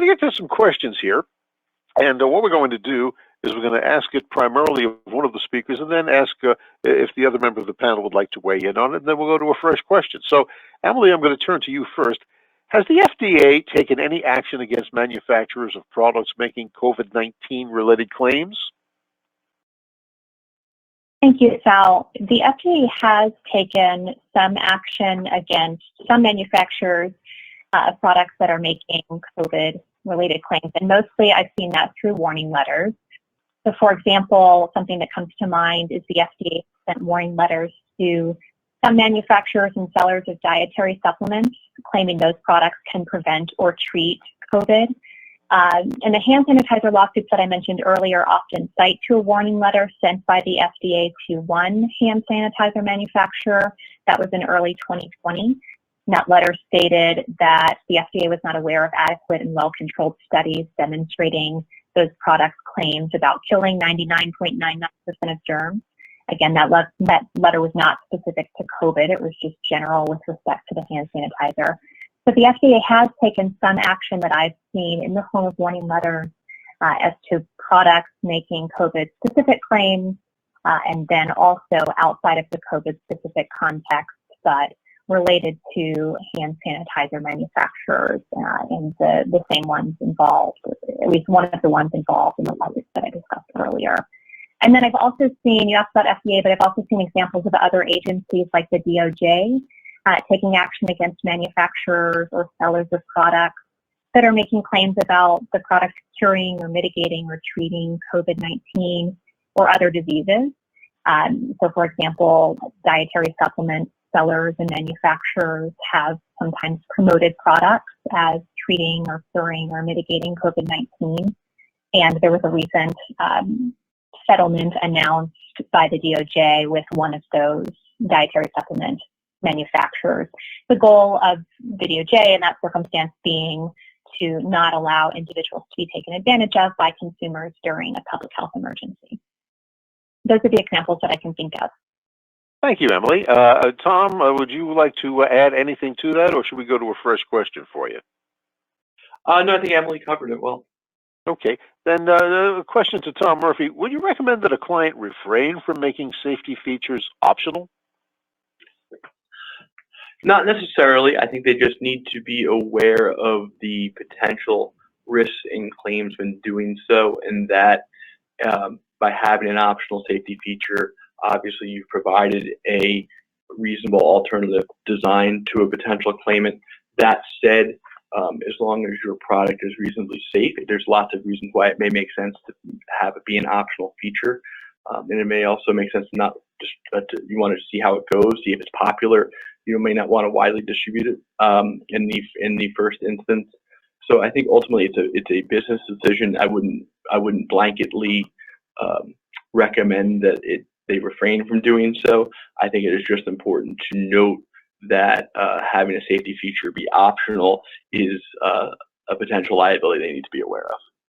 going to get to some questions here. And what we're going to do is we're going to ask it primarily of one of the speakers and then ask if the other member of the panel would like to weigh in on it, and then we'll go to a fresh question. So, Emily, I'm going to turn to you first. Has the FDA taken any action against manufacturers of products making COVID-19 related claims? Thank you, Sal. The FDA has taken some action against some manufacturers of products that are making COVID-related claims, and mostly I've seen that through warning letters. So, for example, something that comes to mind is the FDA sent warning letters to some manufacturers and sellers of dietary supplements, claiming those products can prevent or treat COVID. And the hand sanitizer lawsuits that I mentioned earlier often cite to a warning letter sent by the FDA to one hand sanitizer manufacturer. That was in early 2020. And that letter stated that the FDA was not aware of adequate and well-controlled studies demonstrating those products' claims about killing 99.99% of germs. Again, that letter was not specific to COVID. It was just general with respect to the hand sanitizer. But the FDA has taken some action that I've seen in the form of warning letters as to products making COVID-specific claims, and then also outside of the COVID-specific context, but related to hand sanitizer manufacturers and the same ones involved, at least one of the ones involved in the lawsuits that I discussed earlier. And then I've also seen, you asked about FDA, but I've also seen examples of other agencies like the DOJ taking action against manufacturers or sellers of products that are making claims about the product curing or mitigating or treating COVID-19 or other diseases. So, for example, dietary supplement sellers and manufacturers have sometimes promoted products as treating or curing or mitigating COVID-19. And there was a recent settlement announced by the DOJ with one of those dietary supplement manufacturers. The goal of the DOJ in that circumstance being to not allow individuals to be taken advantage of by consumers during a public health emergency. Those are the examples that I can think of. Thank you, Emily. Tom, would you like to add anything to that, or should we go to a fresh question for you? No, I think Emily covered it well. Okay, then a question to Tom Murphy. Would you recommend that a client refrain from making safety features optional? Not necessarily. I think they just need to be aware of the potential risks and claims when doing so, and that by having an optional safety feature, obviously you've provided a reasonable alternative design to a potential claimant. That said, as long as your product is reasonably safe, there's lots of reasons why it may make sense to have it be an optional feature. And it may also make sense not just you want to see how it goes, see if it's popular. You may not want to widely distribute it in the first instance. So I think ultimately it's a business decision. I wouldn't blanketly recommend that they refrain from doing so. I think it is just important to note that having a safety feature be optional is a potential liability they need to be aware of.